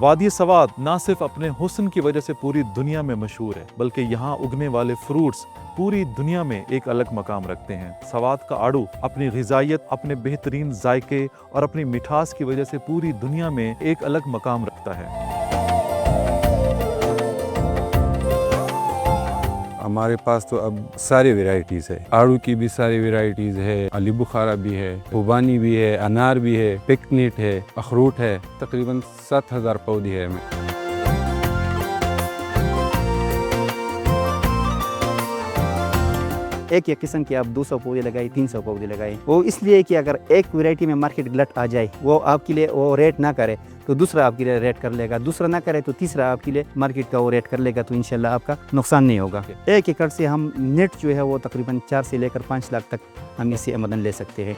वादी सवात ना सिर्फ अपने हुस्न की वजह से पूरी दुनिया में मशहूर है, बल्कि यहाँ उगने वाले फ्रूट्स पूरी दुनिया में एक अलग मकाम रखते हैं। सवात का आड़ू अपनी ग़िज़ाइयत, अपने बेहतरीन जायके और अपनी मिठास की वजह से पूरी दुनिया में एक अलग मकाम रखता है। हमारे पास तो अब सारी वैरायटीज़ है, आड़ू की भी सारी वैरायटीज़ है, अली बुखारा भी है, खुबानी भी है, अनार भी है, पिकनिट है, अखरूट है। तकरीबन 7,000 पौधे हैं हमें। एक एक किस्म के आप 200 पौधे लगाए, 300 पौधे लगाए। वो इसलिए कि अगर एक वैरायटी में मार्केट गलत आ जाए, वो आपके लिए वो रेट ना करे तो दूसरा आपके लिए रेट कर लेगा, दूसरा ना करे तो तीसरा आपके लिए मार्केट का वो रेट कर लेगा, तो इंशाल्लाह आपका नुकसान नहीं होगा। 1 एकड़ से हम नेट जो है वो तकरीबन 4 से लेकर 5 लाख तक हम इससे आमदन ले सकते हैं।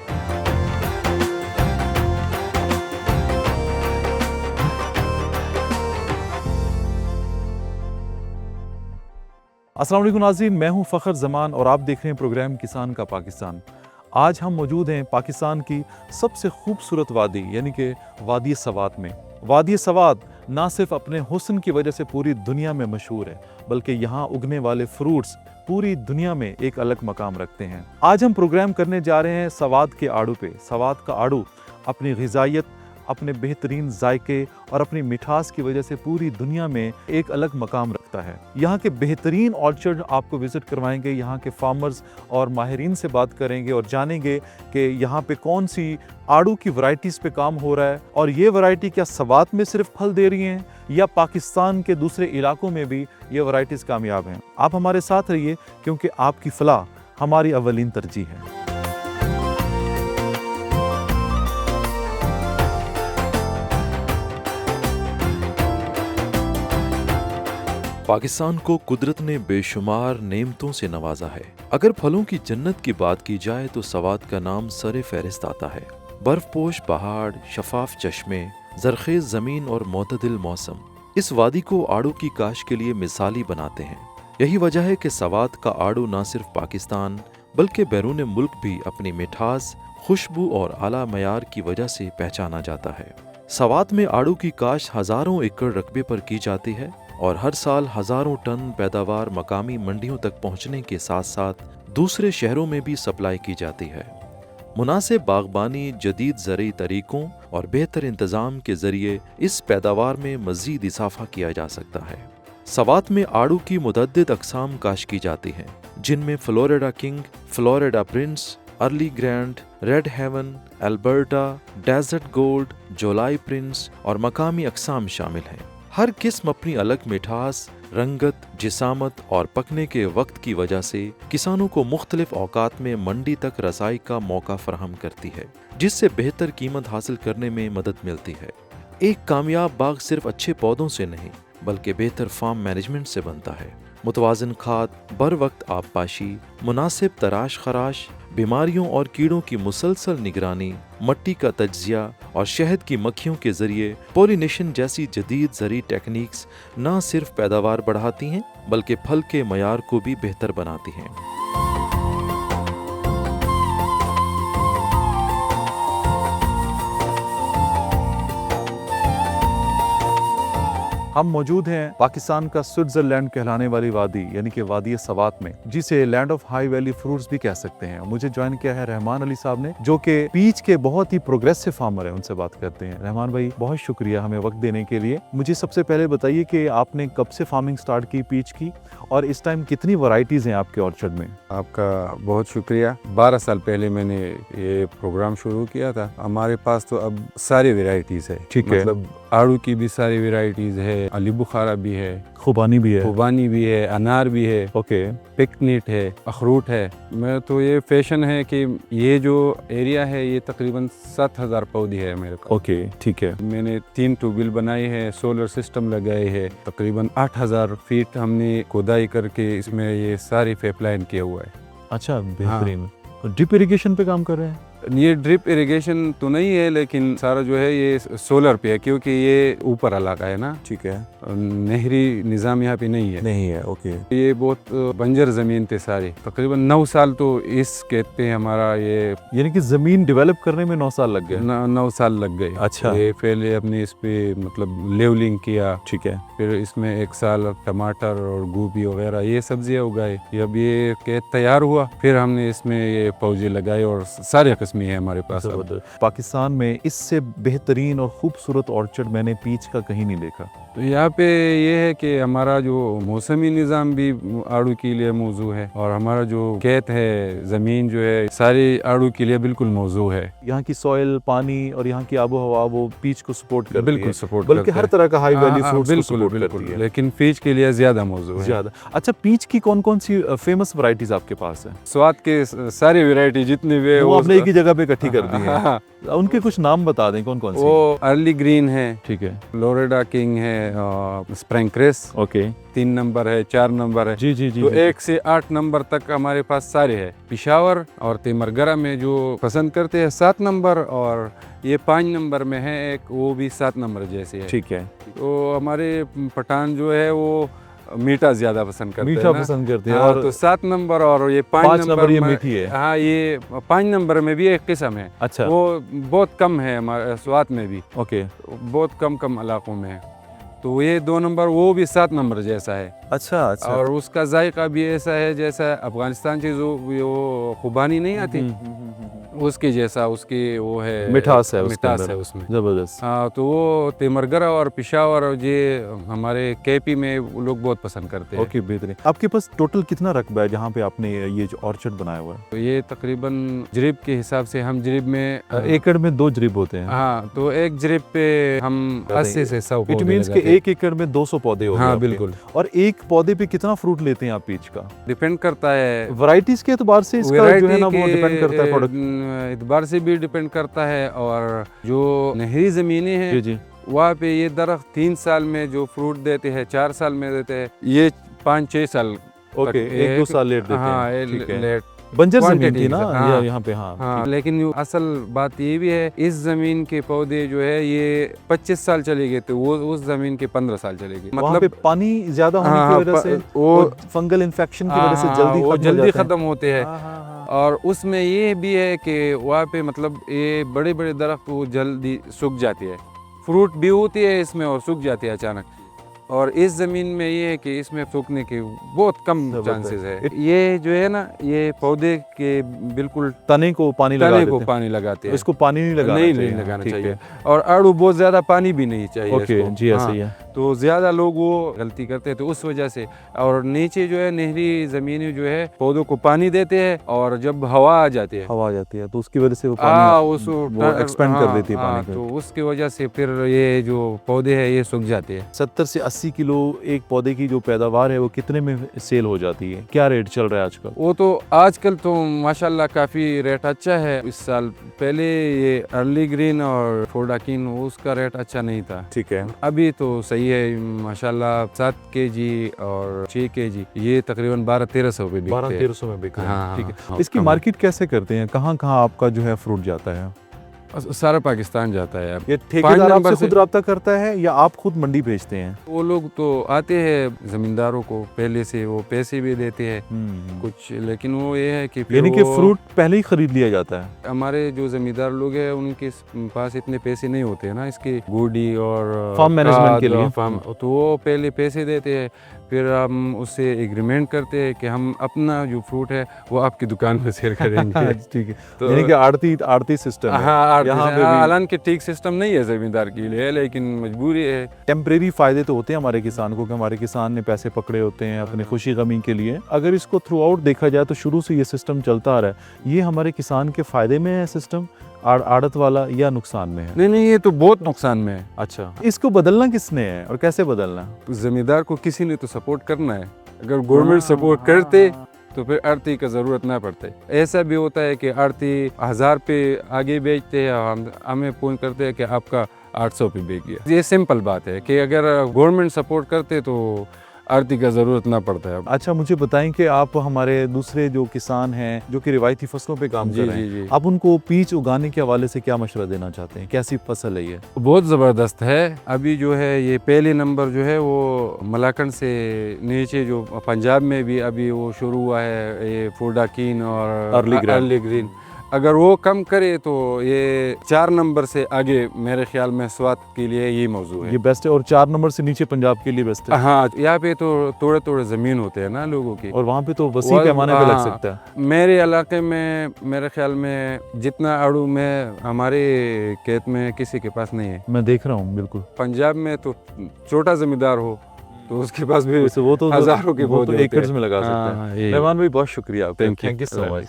अस्सलाम वालेकुम नाज़रीन, मैं हूं फ़खर ज़मान और आप देख रहे हैं प्रोग्राम किसान का पाकिस्तान। आज हम मौजूद हैं पाकिस्तान की सबसे खूबसूरत वादी यानी कि वादी सवात में। वादी सवात ना सिर्फ अपने हुस्न की वजह से पूरी दुनिया में मशहूर है, बल्कि यहाँ उगने वाले फ्रूट्स पूरी दुनिया में एक अलग मकाम रखते हैं। आज हम प्रोग्राम करने जा रहे हैं सवात के आड़ू पे। सवात का आड़ू अपनी ग़िज़ाइयत, अपने बेहतरीन जायके और अपनी मिठास की वजह से पूरी दुनिया में एक अलग मकाम रखता है। यहाँ के बेहतरीन ऑर्चर्ड आपको विज़िट करवाएंगे, यहाँ के फार्मर्स और माहिरीन से बात करेंगे और जानेंगे कि यहाँ पे कौन सी आड़ू की वैरायटीज़ पे काम हो रहा है और ये वैरायटी क्या सवात में सिर्फ फल दे रही हैं या पाकिस्तान के दूसरे इलाकों में भी ये वैरायटीज़ कामयाब हैं। आप हमारे साथ रहिए क्योंकि आपकी फलाह हमारी अव्वलीन तरजीह है। पाकिस्तान को कुदरत ने बेशुमार नेमतों से नवाजा है। अगर फलों की जन्नत की बात की जाए तो सवात का नाम सरे फहरिस्त आता है। बर्फपोश पहाड़, शफाफ चश्मे, जरखेज ज़मीन और मोतदिल मौसम इस वादी को आड़ू की काश के लिए मिसाली बनाते हैं। यही वजह है कि सवात का आड़ू न सिर्फ पाकिस्तान बल्कि बैरून मुल्क भी अपनी मिठास, खुशबू और आला मयार की वजह से पहचाना जाता है। सवात में आड़ू की काश हज़ारों एकड़ रकबे पर की जाती है और हर साल हज़ारों टन पैदावार मकामी मंडियों तक पहुंचने के साथ साथ दूसरे शहरों में भी सप्लाई की जाती है। मुनासिब बागबानी, जदीद ज़रई तरीक़ों और बेहतर इंतज़ाम के ज़रिए इस पैदावार में मज़ीद इजाफ़ा किया जा सकता है। सवात में आड़ू की मुतअद्दिद अक़साम काश की जाती हैं, जिनमें Florida King, Florida Prince, Early Grand, Red Haven, Elberta, Desert Gold, जोलाई प्रिंस और मकामी अक़साम शामिल हैं। हर किस्म अपनी अलग मिठास, रंगत, जिसामत और पकने के वक्त की वजह से किसानों को मुख्तलिफ औकात में मंडी तक रसाई का मौका फराहम करती है, जिससे बेहतर कीमत हासिल करने में मदद मिलती है। एक कामयाब बाग सिर्फ अच्छे पौधों से नहीं बल्कि बेहतर फार्म मैनेजमेंट से बनता है। मुतवाज़िन खाद, बर वक्त आबपाशी, मुनासिब तराश खराश, बीमारियों और कीड़ों की मुसलसल निगरानी, मट्टी का तज्जिया और शहद की मक्खियों के ज़रिए पॉलिनेशन जैसी जदीद ज़री टेक्निक्स न सिर्फ पैदावार बढ़ाती हैं बल्कि फल के मयार को भी बेहतर बनाती हैं। हम मौजूद हैं पाकिस्तान का स्विट्ज़रलैंड कहलाने वाली वादी यानी कि वादी सवात में, जिसे land of high valley fruits भी कह सकते हैं। मुझे ज्वाइन किया है रहमान अली साहब ने, जो कि पीच के बहुत ही प्रोग्रेसिव फार्मर है। उनसे बात करते हैं। रहमान भाई, बहुत शुक्रिया हमें वक्त देने के लिए। मुझे सबसे पहले बताइए कि आपने कब से फार्मिंग स्टार्ट की पीच की और इस टाइम कितनी वैरायटीज़ हैं आपके ऑर्चर्ड में? आपका बहुत शुक्रिया। 12 साल पहले मैंने ये प्रोग्राम शुरू किया था। हमारे पास तो अब सारी वैरायटीज़ है। ठीक है। मतलब आड़ू की भी सारी वैरायटीज़ है, अली बुखारा भी है, खुबानी भी है, खुबानी भी है, अनार भी है, ओके, पिकनिट है, अखरूट है। मैं तो ये फैशन है कि ये जो एरिया है ये तकरीबन 7,000 पौधे है मेरे को। ओके, ठीक है। मैंने 3 ट्यूबवेल बनाए हैं, सोलर सिस्टम लगाए हैं, तकरीबन 8,000 फीट हमने खुदाई करके इसमें ये सारी पाइपलाइन किया हुआ है। अच्छा, बेहतरीन। ड्रिप इरिगेशन पे काम कर रहे हैं? ये ड्रिप इरिगेशन तो नहीं है, लेकिन सारा जो है ये सोलर पे है, क्योंकि ये ऊपर इलाका है ना, ठीक है, नहरी निज़ाम यहाँ पे नहीं है। नहीं है, ओके। ये बहुत बंजर ज़मीन थे सारी, तकरीबन 9 साल तो इस खेत पे हमारा ये यानी कि ज़मीन डेवलप करने में 9 साल लग गए। 9 साल लग गए। अच्छा। ये पहले अपने इस पे मतलब लेवलिंग किया, ठीक है, फिर इसमें 1 साल टमाटर और गोभी वगैरह ये सब्जियां उगाई। अब ये खेत तैयार हुआ, फिर हमने इसमें ये पौधे लगाए और सारे किस्में हैं हमारे पास अब। जबरदस्त। पाकिस्तान में इससे बेहतरीन और खूबसूरत ऑर्चर्ड मैंने पीच का कहीं नहीं देखा। तो यहाँ पे ये है कि हमारा जो मौसमी निज़ाम भी आड़ू के लिए मौजू है, और हमारा जो खेत है, ज़मीन जो है, सारी आड़ू के लिए बिल्कुल मौजू है। यहाँ की सॉइल, पानी और यहाँ की आबो हवा वो पीच को सपोर्ट करती बिल्कुल है, सपोर्ट बल्कि करता हर है। तरह का हाई वैल्यू फ्रूट्स को बिल्कुल सपोर्ट बिल्कुल, करती है। लेकिन पीच के लिए ज़्यादा मौजू है। ज्यादा। अच्छा, पीच की कौन कौन सी फेमस वैरायटीज आपके पास है? स्वाद के सारी वैरायटी जितनी भी है वो आपने एक ही जगह पे इकट्ठी कर दी है। हाँ, उनके कुछ नाम बता दें, कौन कौन सी? वो अर्ली ग्रीन है, ठीक है, फ्लोरिडा किंग है, स्प्रिंग क्रेस ओके, 3 नंबर है, 4 नंबर है। जी जी जी तो जी। 1 से 8 नंबर तक हमारे पास सारे हैं। पिशावर और तेमरगरा में जो पसंद करते हैं 7 नंबर, और ये 5 नंबर में है एक, वो भी 7 नंबर जैसे है। ठीक है, तो हमारे पठान जो है वो मीठा ज्यादा पसंद करते मीठा हैं ना। पसंद करते हैं। हाँ, और तो 7 नंबर और ये 5 5 नंबर ये में- मीठी है। हाँ, ये 5 नंबर में भी एक किस्म है, अच्छा, वो बहुत कम है हमारे स्वाद में भी, ओके, बहुत कम इलाकों में है। तो ये 2 नंबर वो भी 7 नंबर जैसा है, अच्छा अच्छा। और उसका जायका भी ऐसा है जैसा अफगानिस्तान की जो वो खुबानी नहीं आती, उसके जैसा उसकी वो है, मिठास है उसके मिठास अंदर। है उसमें। जबरदस्त। हाँ, तो वो तेमरगरा और पिशावर और ये हमारे केपी में वो लोग बहुत पसंद करते हैं। ओके, बेहतरीन। आपके पास टोटल कितना रकबा है जहाँ पे आपने ये जो ऑर्चर्ड बनाया हुआ है? तो ये तकरीबन जरीब के हिसाब से, हम जरीब में एकड़ में 2 जरीब होते हैं। हाँ, तो एक जरीब पे हम 80 से 100 इट पौधे मीन्स कि लगाते हैं। 1 एकड़ में 200 पौधे हो गए हाँ, आपके। बिल्कुल, और एक पौधे पे कितना फ्रूट लेते हैं आप पीच का? डिपेंड करता है वैरायटीज के एतबार से इसका जो है वैरायटी ना वो डिपेंड करता है प्रोडक्ट। के एतबार से भी डिपेंड करता है, और जो नहरी ज़मीनें जी हैं जी, वहाँ पे ये दरख्त 3 साल में जो फ्रूट देते हैं, 4 साल में देते हैं, ये 5-6 साल ओके, तक 1-2 साल लेट देते हाँ, हैं। ठीक है। लेट बंजर जमीन quantity थी ना के साथ, हाँ। यहाँ पे? हाँ, हाँ, ठीक। लेकिन असल बात ये भी है, इस जमीन के पौधे जो है ये 25 साल चले गए थे, वो उस जमीन के 15 साल चले गए। वहाँ पे पानी ज्यादा होने हाँ, की वजह से वो फंगल इन्फेक्शन की वजह से हाँ, जल्दी वो खत्म हो जल्दी जाते हैं। खत्म होते हैं। हाँ, हाँ, हाँ। और उसमें ये भी है कि वहाँ पे मतलब ये बड़े बड़े दरख्त वो जल्दी सूख जाती है, फ्रूट भी होती है इसमें और सूख जाती है अचानक। और इस ज़मीन में ये है कि इसमें सूखने के बहुत कम जबरदस्त। चांसेस है। ये जो है ना, ये पौधे के बिल्कुल तने को पानी लगा तने देते को हैं। पानी लगाते हैं। इसको पानी नहीं लगाना नहीं चाहिए। लगाना ठीक चाहिए, है। और आड़ू बहुत ज़्यादा पानी भी नहीं चाहिए ओके इसको। जी, ऐसा हाँ, ही है। तो ज़्यादा लोग वो गलती करते हैं, तो उस वजह से। और नीचे जो है नहरी ज़मीनें जो है पौधों को पानी देते हैं, और जब हवा आ जाती है, हवा आ जाती है तो उसकी वजह से वो हाँ, पानी वो एक्सपेंड कर देती है पानी तो को। उसकी वजह से फिर ये जो पौधे हैं ये सूख जाते हैं। 70 से 80 किलो एक पौधे की जो पैदावार है वो कितने में सेल हो जाती है? क्या रेट चल रहा है आजकल? वो तो आजकल तो माशाल्लाह काफ़ी रेट अच्छा है। इस साल पहले ये अर्ली ग्रीन और फोडाकिन उसका रेट अच्छा नहीं था, ठीक है, अभी तो सही है माशाल्लाह। 7 kg और 6 kg ये तकरीबन 1200-1300 पे बिकते हैं। 1200-1300 में बिक रहे हैं। हाँ, ठीक है। हाँ, इसकी कम। मार्केट कैसे करते हैं? कहाँ कहाँ आपका जो है फ्रूट जाता है? सारा पाकिस्तान जाता है। ये ठेकेदार नंबर आपसे से- खुद रब्ता करता है या आप खुद मंडी भेजते हैं? वो लोग तो आते हैं ज़मींदारों को पहले से, वो पैसे भी देते हैं कुछ, लेकिन वो ये है कि फिर यानी कि वो- फ्रूट पहले ही खरीद लिया जाता है। हमारे जो जमींदार लोग हैं उनके पास इतने पैसे नहीं होते हैं ना इसके गुडी और फार्म मैनेजमेंट खाद के लिए। और फार्म, तो वो पहले पैसे देते हैं, फिर हम उससे एग्रीमेंट करते हैं कि हम अपना जो फ्रूट है वो आपकी दुकान पे सेल करेंगे। ठीक है, तो यानी कि आड़ती सिस्टम है। हाँ, यहाँ पे भी- हालांकि ठीक सिस्टम नहीं है जमींदार के लिए, लेकिन मजबूरी है। टेम्परेरी फायदे तो होते हैं हमारे किसान को कि हमारे किसान ने पैसे पकड़े होते हैं अपने खुशी गमी के लिए। अगर इसको थ्रू आउट देखा जाए तो शुरू से ये सिस्टम चलता आ रहा है। ये हमारे किसान के फायदे में है सिस्टम, आड़त वाला, या नुकसान में है? नहीं, ये तो बहुत नुकसान में है। अच्छा, इसको बदलना किसने है और कैसे बदलना? तो जमींदार को किसी ने तो सपोर्ट करना है। अगर गवर्नमेंट सपोर्ट करते तो फिर आड़ती का ज़रूरत ना पड़ता है। ऐसा भी होता है कि आड़ती 1000 पे आगे बेचते हैं, हमें फ़ोन करते हैं कि आपका 800 पे बिक गया। ये सिंपल बात है कि अगर गवर्नमेंट सपोर्ट करते तो आरती का ज़रूरत ना पड़ता है अब। अच्छा, मुझे बताएं कि आप हमारे दूसरे जो किसान हैं जो कि रिवायती फसलों पे काम जी, कर रहे जी, हैं, जी। आप उनको पीच उगाने के हवाले से क्या मशवरा देना चाहते हैं? कैसी फसल है ये? बहुत ज़बरदस्त है। अभी जो है ये पहले नंबर जो है वो मलाकंड से नीचे जो पंजाब में भी अभी वो शुरू हुआ है, ये फोडाकीन और अर्ली ग्रीन। Early green. अगर वो कम करे तो ये 4 नंबर से आगे मेरे ख्याल में स्वाद के लिए ये मौजू है। ये बेस्ट है, और 4 नंबर से नीचे पंजाब के लिए बेस्ट है। हाँ, यहाँ पे तो थोड़े थोड़े ज़मीन होते हैं ना लोगों की। और वहाँ पे तो वसी वो- पैमाने पे लग हाँ, सकता है। मेरे इलाके में मेरे ख्याल में जितना आड़ू में हमारे खेत में किसी के पास नहीं है। मैं देख रहा हूँ बिल्कुल। पंजाब में तो छोटा जमींदार हो तो उसके पास भी वैसे वो तो हजारों के वो तो पौधे होते एकर्स हैं। में लगा हाँ, सकते हैं। यही। मेहमान भाई, बहुत शुक्रिया आपका। Thank you. Thank you so much.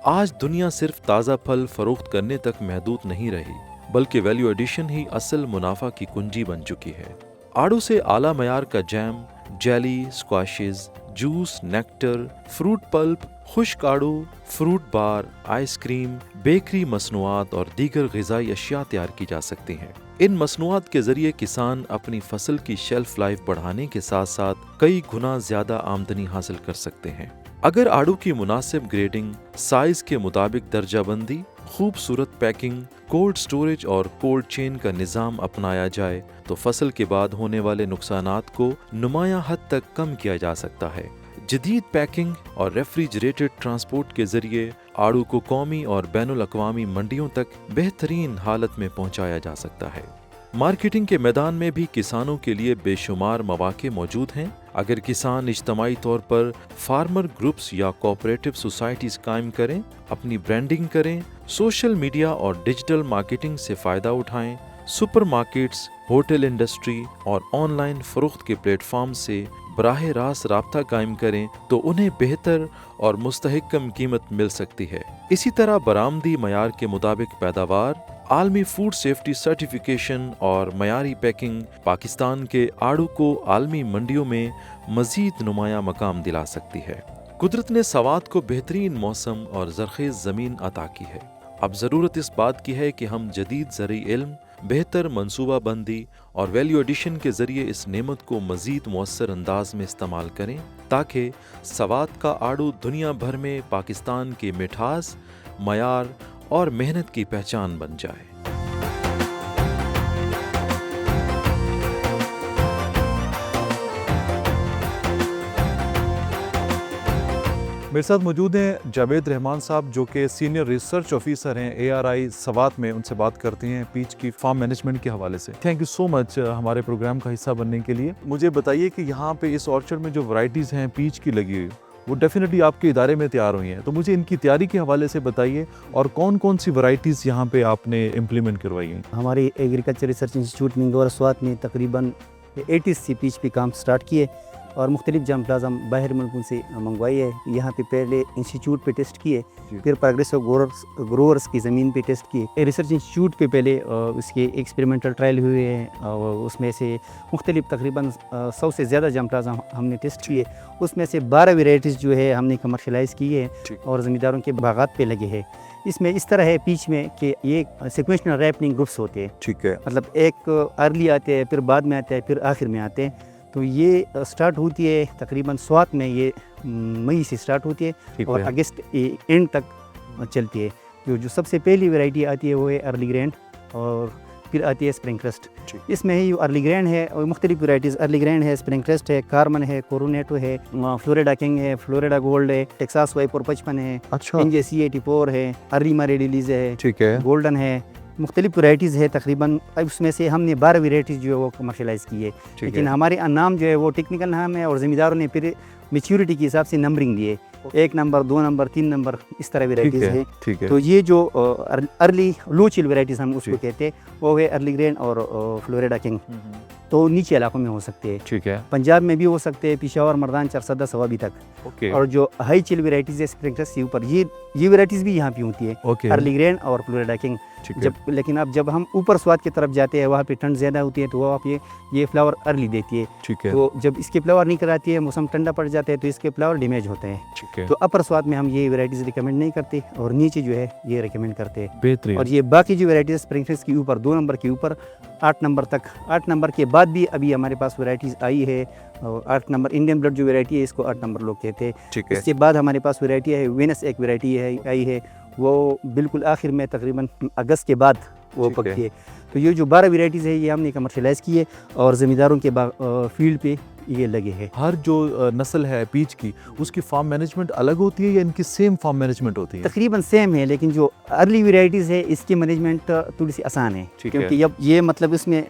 आज दुनिया सिर्फ ताज़ा फल फरोख्त करने तक महदूद नहीं रही, बल्कि वैल्यू एडिशन ही असल मुनाफा की कुंजी बन चुकी है। आड़ू से आला मयार का jam, jelly, squashes, juice, nectar, fruit pulp, खुश्क आड़ू, फ्रूट बार, आइसक्रीम, बेकरी मसनूआत और दीगर ग़िज़ाई अशिया तैयार की जा सकती हैं। इन मसनूआत के ज़रिए किसान अपनी फसल की शेल्फ लाइफ बढ़ाने के साथ साथ कई गुना ज़्यादा आमदनी हासिल कर सकते हैं। अगर आड़ू की मुनासिब ग्रेडिंग, साइज के मुताबिक दर्जाबंदी, खूबसूरत पैकिंग, कोल्ड स्टोरेज और कोल्ड चेन का निज़ाम अपनाया जाए तो फसल के बाद होने वाले नुकसानात को नुमाया हद तक कम किया जा सकता है। जदीद पैकिंग और रेफ्रिजरेटेड ट्रांसपोर्ट के जरिए आड़ू को कौमी और बैनुल अक़वामी मंडियों तक बेहतरीन हालत में पहुंचाया जा सकता है। मार्केटिंग के मैदान में भी किसानों के लिए बेशुमार मौके मौजूद हैं। अगर किसान इज्तमाई तौर पर फार्मर ग्रुप्स या कोऑपरेटिव सोसाइटीज़ कायम करें, अपनी ब्रांडिंग करें, सोशल मीडिया और डिजिटल मार्केटिंग से फ़ायदा उठाएं, सुपरमार्केट्स, होटल इंडस्ट्री और ऑनलाइन फ़रोख्त के प्लेटफॉर्म से बराह रास्त राब्ता कायम करें तो उन्हें बेहतर और मुस्तहकम कीमत मिल सकती है। इसी तरह बरामदी मयार के मुताबिक पैदावार, आलमी फूड सेफ्टी सर्टिफिकेशन और मयारी पैकिंग पाकिस्तान के आड़ू को आलमी मंडियों में मजीद नुमाया मकाम दिला सकती है। कुदरत ने सवात को बेहतरीन मौसम और ज़रख़ेज़ ज़मीन अता की है। अब ज़रूरत इस बात की है कि हम जदीद ज़रई इल्म, बेहतर मनसूबा बंदी और वैल्यू एडिशन के ज़रिए इस नेमत को मज़ीद मुअस्सर अंदाज में इस्तेमाल करें ताकि सवात का आड़ू दुनिया भर में पाकिस्तान की मिठास, मयार और मेहनत की पहचान बन जाए। मेरे साथ मौजूद हैं जावेद रहमान साहब, जो कि सीनियर रिसर्च ऑफिसर हैं ARI सवात में। उनसे बात करते हैं पीच की फार्म मैनेजमेंट के हवाले से। थैंक यू सो मच हमारे प्रोग्राम का हिस्सा बनने के लिए। मुझे बताइए कि यहाँ पे इस ऑर्चर्ड में जो वैरायटीज़ हैं पीच की लगी हुई, वो डेफिनेटली आपके इदारे में तैयार हुई हैं, तो मुझे इनकी तैयारी के हवाले से बताइए और कौन कौन सी वैरायटीज़ यहाँ पे आपने इम्प्लीमेंट करवाई हैं। हमारे एग्रीकल्चर रिसर्च इंस्टीट्यूट मिंगौर स्वात में तकरीबन 80 सी पीच पे काम स्टार्ट किए और मुख्तलिफ जम प्लाज़म बाहर मुल्कों से मंगवाई है। यहाँ पे पहले इंस्टीट्यूट पे टेस्ट किए, फिर प्रोग्रेसिव ग्रोअर्स की ज़मीन पे टेस्ट किए। रिसर्च इंस्टीट्यूट पे पहले उसके एक्सपेरिमेंटल ट्रायल हुए हैं और उसमें से मुख्तलिफ तकरीबन 100 से ज़्यादा जम प्लाज़म हमने टेस्ट किए। उसमें से 12 वेराइटीज़ जो है हमने कमर्शलाइज़ की है और ज़मींदारों के बागात पे लगे हैं। इसमें इस तरह है पीच में कि ये सिक्वेंशनल रैपनिंग ग्रुप्स होते हैं। ठीक है। मतलब एक अर्ली आते हैं, फिर बाद में आते हैं, फिर आखिर में आते हैं। तो ये स्टार्ट होती है तकरीबन स्वात में, ये मई से स्टार्ट होती है और अगस्त एंड तक चलती है। जो सबसे पहली वैरायटी आती है वो है अर्ली ग्रैंड और फिर आती है स्प्रिंग क्रस्ट। इसमें ही अर्ली ग्रैंड है और मुख्तलिफ वैरायटीज़, अर्ली ग्रैंड है, स्प्रिंग क्रस्ट है, कार्मन है, कोरोनेटो है, फ्लोरिडा किंग है, फ्लोरिडा गोल्ड है, टेक्सास Y455 है, अच्छा। NJC 84 है, अर्ली मारे रिलीज है, ठीक है। गोल्डन है, मुख्तलिफ वैरायटीज़ है तकरीबन। अब उसमें से हमने 12 वैरायटीज़ जो है वो कमर्शलाइज़ की है, लेकिन हमारे नाम जो है वो टेक्निकल नाम है और ज़मींदारों ने फिर मेच्योरिटी के हिसाब से नंबरिंग दिए, 1 नंबर, 2 नंबर, 3 नंबर, इस तरह वैरायटीज़ है। ठीक है। तो ये जो अर्ली लो चिल वैरायटीज़ हम उसको कहते हैं, वो है अर्ली ग्रैंड और फ्लोरिडा किंग। तो नीचे इलाकों में हो सकते हैं, ठीक है। पंजाब में भी हो सकते हैं, पेशावर, मर्दान, चरसदा, सवाबी तक। ओके। और जो हाई चिल वैरायटीज़ है स्प्रिंग क्रस्ट के ऊपर, ये वैरायटीज़ भी यहाँ पे होती है, ओके। अर्ली ग्रैंड और फ्लोरिडा किंग। ठीक है। लेकिन अब जब हम ऊपर स्वाद की तरफ जाते हैं वहाँ पे ठंड ज़्यादा होती है तो वो आप ये फ्लावर अर्ली देती है। ठीक है। तो जब इसके फ्लावर नहीं कराती है, मौसम ठंडा पड़ जाता है तो इसके फ्लावर डैमेज होते हैं। ठीक है। तो अपर स्वाद में हम ये वैरायटीज़ रिकमेंड नहीं करते और नीचे जो है ये रिकमेंड करते हैं। बेहतरीन। और ये बाकी जो वैरायटीज़ स्प्रिंगफील्ड के ऊपर 2 नंबर के ऊपर 8 नंबर तक, 8 नंबर के बाद भी अभी हमारे पास वैरायटीज़ आई है। और 8 नंबर इंडियन ब्लड जो वैरायटी है इसको 8 नंबर लोग कहते हैं। ठीक है। इसके बाद हमारे पास वैरायटी है वेनस, एक वैरायटी है आई है, वो बिल्कुल आखिर में तकरीबन अगस्त के बाद वो ठीक है। पकती है। तो ये जो 12 वैरायटीज़ है ये हमने कमर्शलाइज़ की है और ज़मींदारों के फील्ड पे ये लगे हैं। हर जो नस्ल है पीच की उसकी फार्म मैनेजमेंट अलग होती है या इनकी सेम फार्म मैनेजमेंट होती है? तकरीबन सेम है, लेकिन जो अर्ली वैरायटीज़ है इसकी मैनेजमेंट थोड़ी सी आसान है। ठीक है। क्योंकि अब ये मतलब इसमें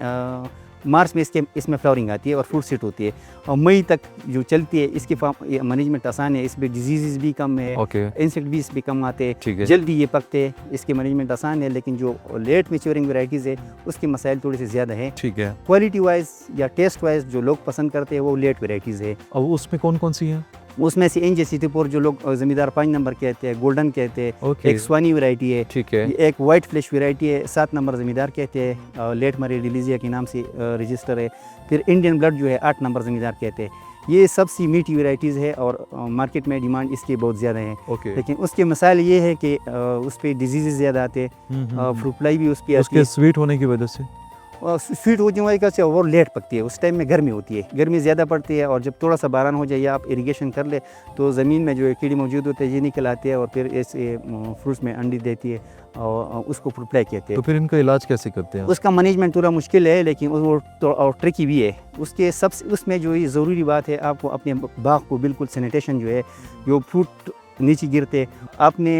मार्च में इसमें फ्लावरिंग आती है और फ्रूट सेट होती है और मई तक जो चलती है इसकी फार्म मैनेजमेंट आसान है। इसमें डिजीज़ भी कम है, ओके। इंसेक्ट भी इस भी कम आते ठीक है। हैं, जल्दी ये पकते हैं, इसकी मैनेजमेंट आसान है। लेकिन जो लेट मेच्योरिंग वैरायटीज़ है उसके मसाइल थोड़े से ज़्यादा हैं। ठीक है। क्वालिटी वाइज या टेस्ट वाइज जो लोग पसंद करते हैं वो लेट वैरायटीज़ है। अब उसमें कौन कौन सी हैं? उसमें से एनजे सिटीपुर जो लोग ज़मींदार 5 नंबर कहते हैं, गोल्डन कहते हैं, ओके। एक स्वानी वैरायटी है, ठीक है। एक वाइट फ्लैश वैरायटी है, 7 नंबर ज़मींदार कहते हैं, लेट मरी डिलीजिया के नाम से रजिस्टर है। फिर इंडियन ब्लड जो है 8 नंबर ज़मींदार कहते हैं। ये सबसे मीठी वैरायटीज़ है और मार्केट में डिमांड इसकी बहुत ज़्यादा है। ओके। लेकिन उसके मसाइल ये है कि उस पर डिजीज़ ज़्यादा आते हैं, फ्रूट फ्लाई भी उस पर आती उसके है स्वीट होने की वजह से और स्वीट होने की वजह से वो लेट पकती है। उस टाइम में गर्मी होती है, गर्मी ज़्यादा पड़ती है और जब थोड़ा सा बारान हो जाए या आप इरिगेशन कर ले तो ज़मीन में जो है कीड़े मौजूद होते हैं ये निकल आते हैं और फिर ऐसे फ्रूट्स में अंडी देती है और उसको फ्रूट फ्लाई कहते तो हैं। फिर इनका इलाज कैसे करते हैं? उसका मैनेजमेंट थोड़ा मुश्किल है लेकिन वो तो और ट्रिकी भी है। उसके सबसे उसमें जो ये ज़रूरी बात है आपको अपने बाग को बिल्कुल सैनिटेशन जो है, जो फ्रूट नीचे गिरते आपने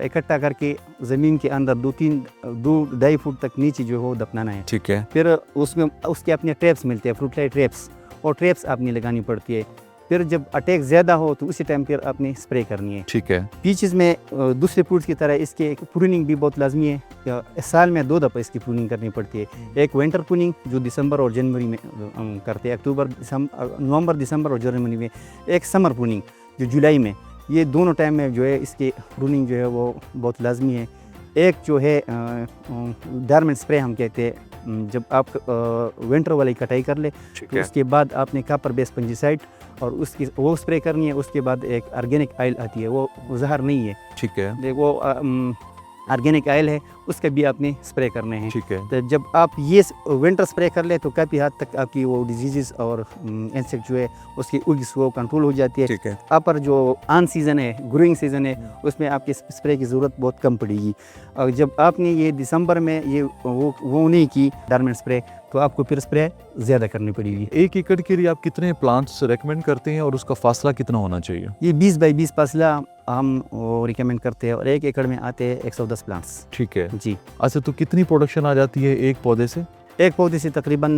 इकट्ठा करके ज़मीन के अंदर 2-2.5 फुट तक नीचे जो है वो दफनाना है। ठीक है। फिर उसमें उसके अपने ट्रैप्स मिलते हैं, फ्रूट फ्लाई ट्रैप्स, और ट्रैप्स आपने लगानी पड़ती है। फिर जब अटैक ज़्यादा हो तो उसी टाइम पर आपने स्प्रे करनी है। ठीक है। पीचेस में दूसरे फ्रूट्स की तरह इसके प्रूनिंग भी बहुत लाजमी है। साल में 2 दफ़ा इसकी प्रूनिंग करनी पड़ती है। एक विंटर प्रूनिंग जो दिसंबर और जनवरी में करते हैं, नवंबर दिसंबर और जनवरी में। एक समर प्रूनिंग जो जुलाई में। ये दोनों टाइम में जो है इसकी प्रूनिंग जो है वो बहुत लाजमी है। एक जो है डार्मेंट स्प्रे हम कहते हैं, जब आप विंटर वाली कटाई कर ले तो उसके बाद आपने कापर बेस फंजीसाइड और उसकी वो स्प्रे करनी है। उसके बाद एक ऑर्गेनिक ऑयल आती है, वो जहर नहीं है, ठीक है। वो ऑर्गेनिक ऑयल है, उसके भी आपने स्प्रे करने हैं। ठीक है। तो जब आप ये विंटर स्प्रे कर ले तो काफ़ी हद तक आपकी वो डिजीज़ और इंसेक्ट जो है उसकी उग्स वो कंट्रोल हो जाती है। ठीक है। अपर जो ऑन सीज़न है, ग्रोइंग सीज़न है, उसमें आपकी स्प्रे की ज़रूरत बहुत कम पड़ेगी। और जब आपने ये दिसंबर में ये वो नहीं की डार्मेंट स्प्रे तो आपको फिर स्प्रे ज़्यादा करनी पड़ेगी। 1 एकड़ के लिए आप कितने प्लांट्स रेकमेंड करते हैं और उसका फासला कितना होना चाहिए? ये 20 बाई 20 फासला हम वो रिकमेंड करते हैं और 1 एकड़ में आते हैं 110 प्लांट्स। ठीक है। जी। अच्छा, तो कितनी प्रोडक्शन आ जाती है एक पौधे से? एक पौधे से तकरीबन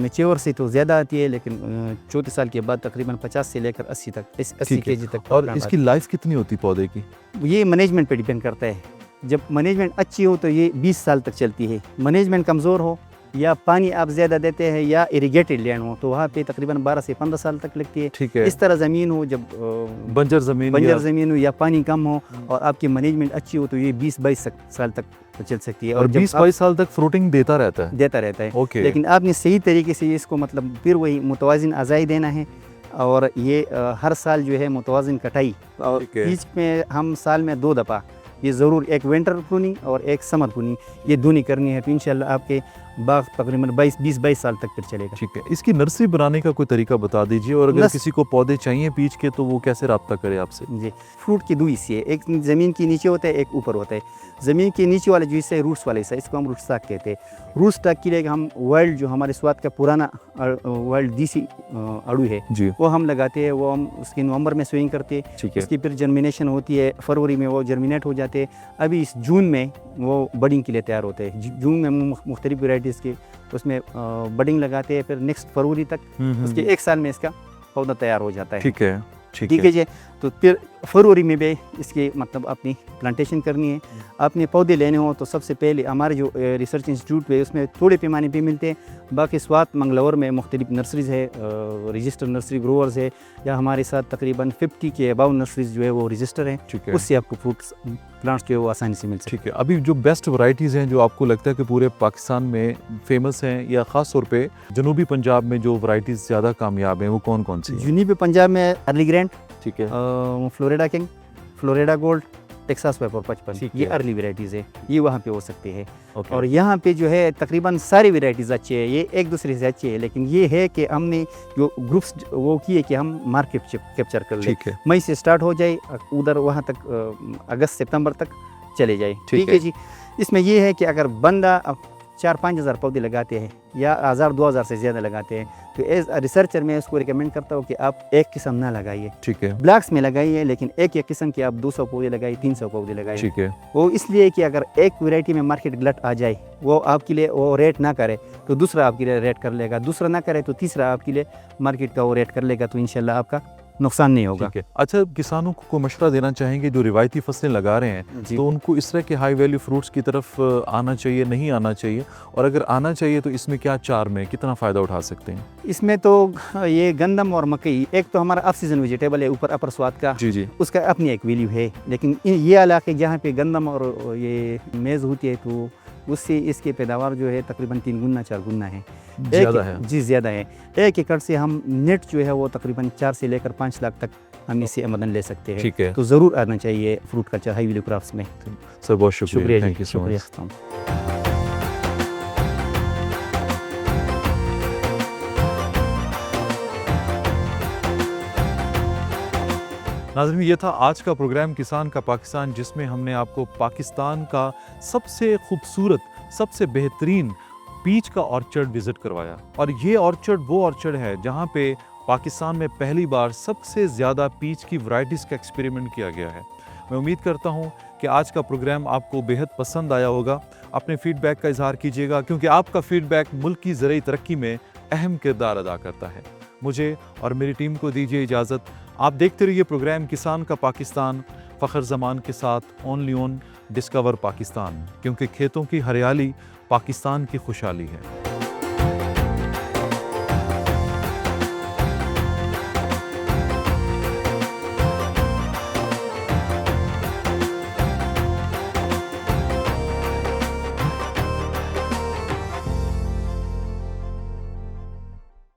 मेच्योर से तो ज़्यादा आती है, लेकिन 34 साल के बाद तकरीबन 50 से लेकर 80 तक 80 केजी तक। और इसकी लाइफ कितनी होती पौधे की? ये मैनेजमेंट पे डिपेंड करता है। जब मैनेजमेंट अच्छी हो तो ये 20 साल तक चलती है। मैनेजमेंट कमज़ोर हो या पानी आप ज़्यादा देते हैं या इरिगेटेड लैंड हो तो वहाँ पे तकरीबन 12 से 15 साल तक लगती है। ठीक है। इस तरह ज़मीन हो, जब बंजर ज़मीन हो या पानी कम हो और आपकी मैनेजमेंट अच्छी हो तो ये 20-22 साल तक चल सकती है। और 20-22 साल तक फ्रूटिंग देता रहता है। ओके। लेकिन आपने सही तरीके से इसको मतलब फिर वही मुतवाज़िन अज़ाई देना है और ये हर साल जो है मुतवाज़िन कटाई, और बीच में हम साल में 2 दफ़ा ये ज़रूर, एक विंटर प्रूनिंग और एक समर प्रूनिंग, ये दोनों करनी है तो इंशाल्लाह आपके बाग तकरीबन 20-22 साल तक फिर चलेगा। ठीक है। इसकी नर्सरी बनाने का कोई तरीका बता दीजिए, और अगर किसी को पौधे चाहिए पीच के तो वो कैसे रब्ता करे आपसे? जी, फ्रूट की 2 हिस्से है, एक ज़मीन के नीचे होता है, एक ऊपर होता है। ज़मीन के नीचे वाला जो हिस्सा है रूट्स वाला हिस्सा, इसको हम रूट स्टॉक कहते हैं। रूट स्टॉक के लिए हम वाइल्ड जो हमारे स्वाद का पुराना वाइल्ड देसी अड़ू है जी, वो हम लगाते हैं। वो हम उसकी नवंबर में स्विंग करते हैं। ठीक है। उसकी फिर जर्मिनेशन होती है, फरवरी में वो जर्मिनेट हो जाते हैं। अभी इस जून में वो बडिंग के लिए तैयार होते हैं। जून में मुख्तलिफ वैराइटीज़ के उसमें बडिंग लगाते हैं, फिर नेक्स्ट फरवरी तक उसके 1 साल में इसका पौधा तैयार हो जाता है। ठीक है। ठीक है जी। तो फिर फरवरी में भी इसके मतलब अपनी प्लांटेशन करनी है। अपने पौधे लेने हो तो सबसे पहले हमारे जो रिसर्च इंस्टीट्यूट है उसमें थोड़े पैमाने पे मिलते हैं। बाकी स्वात मंगलौर में मुख्तलिफ नर्सरीज़ है, रजिस्टर नर्सरी ग्रोवर्स है, या हमारे साथ तकरीबन 50 के अबाउ नर्सरीज़ जो है वो रजिस्टर हैं। ठीक है। उससे आपको फ्रूट्स प्लांट्स जो है वो आसानी से मिल सकते ठीक है, अभी जो बेस्ट वैरायटीज़ हैं जो आपको लगता है कि पूरे पाकिस्तान में फेमस हैं, या ख़ास तौर पे जनूबी पंजाब में जो वैरायटीज़ ज़्यादा कामयाब हैं, वो कौन कौन सी हैं। हैं? जुनूबी पंजाब में अर्ली ग्रैंड, ठीक है, Florida King, Florida gold, Texas paper 55, ठीक ये है। अर्ली वेराइटीज़ है, ये वहाँ पे हो सकते हैं। ओके। और यहाँ पे जो है तकरीबन सारी वेराइटीज़ अच्छी है, ये एक दूसरे से अच्छी है, लेकिन ये है कि हमने जो ग्रुप्स वो किए कि हम मार्केट कैप्चर कर ले, ठीक है, मई से स्टार्ट हो जाए, उधर वहाँ तक अगस्त सितंबर तक चले जाए। ठीक है जी। इसमें ये है कि अगर बंदा 4-5 हज़ार पौधे लगाते हैं या 1000-2000 से ज़्यादा लगाते हैं, तो एज रिसर्चर मैं उसको रिकमेंड करता हूँ कि आप एक किस्म ना लगाइए, ठीक है, ब्लॉक्स में लगाइए, लेकिन एक किस्म के आप 200 पौधे लगाइए, 300 पौधे लगाइए। ठीक है, वो इसलिए कि अगर एक वैरायटी में मार्केट गलत आ जाए, वो आपके लिए वो रेट ना करे तो दूसरा आपके लिए रेट कर लेगा, दूसरा ना करे तो तीसरा आपके लिए मार्केट का वो रेट कर लेगा, तो इंशाल्लाह आपका नुकसान नहीं होगा। ठीक है। अच्छा, किसानों को मशवरा देना चाहेंगे जो रिवायती फसलें लगा रहे हैं, जी। तो उनको इस तरह के हाई वैल्यू फ्रूट्स की तरफ आना चाहिए, नहीं आना चाहिए, और अगर आना चाहिए तो इसमें क्या चार में कितना फ़ायदा उठा सकते हैं? इसमें तो ये गंदम और मकई एक तो हमारा ऑफ सीजन वेजिटेबल है, ऊपर अपर स्वाद का, जी जी, उसका अपनी एक वैल्यू है, लेकिन ये इलाके जहाँ पे गंदम और ये मेज़ होती है, तो उससे इसकी पैदावार जो है तकरीबन 3 गुना 4 गुना है, ज़्यादा है। जी ज़्यादा है। 1 एकड़ से हम नेट जो है वो तकरीबन 4 से लेकर 5 लाख तक हम इससे आमदन ले सकते हैं। ठीक है तो ज़रूर आना चाहिए fruit culture high value crops में। सर, बहुत शुक्रिया, जी, थैंक यू सो मच। शुक्रिया। नाज़रीन, ये था आज का प्रोग्राम किसान का पाकिस्तान, जिसमें हमने आपको पाकिस्तान का सबसे खूबसूरत, सबसे बेहतरीन पीच का ऑर्चर्ड विज़िट करवाया। और ये ऑर्चर्ड वो ऑर्चर्ड है जहाँ पे पाकिस्तान में पहली बार सबसे ज़्यादा पीच की वैरायटीज़ का एक्सपेरिमेंट किया गया है। मैं उम्मीद करता हूँ कि आज का प्रोग्राम आपको बेहद पसंद आया होगा। अपने फ़ीडबैक का इजहार कीजिएगा, क्योंकि आपका फ़ीडबैक मुल्क की ज़रूरी तरक्की में अहम किरदार अदा करता है। मुझे और मेरी टीम को दीजिए इजाज़त। आप देखते रहिए प्रोग्राम किसान का पाकिस्तान, फ़ख्र ज़मान के साथ, ओनली ऑन डिस्कवर पाकिस्तान, क्योंकि खेतों की हरियाली पाकिस्तान की खुशहाली है।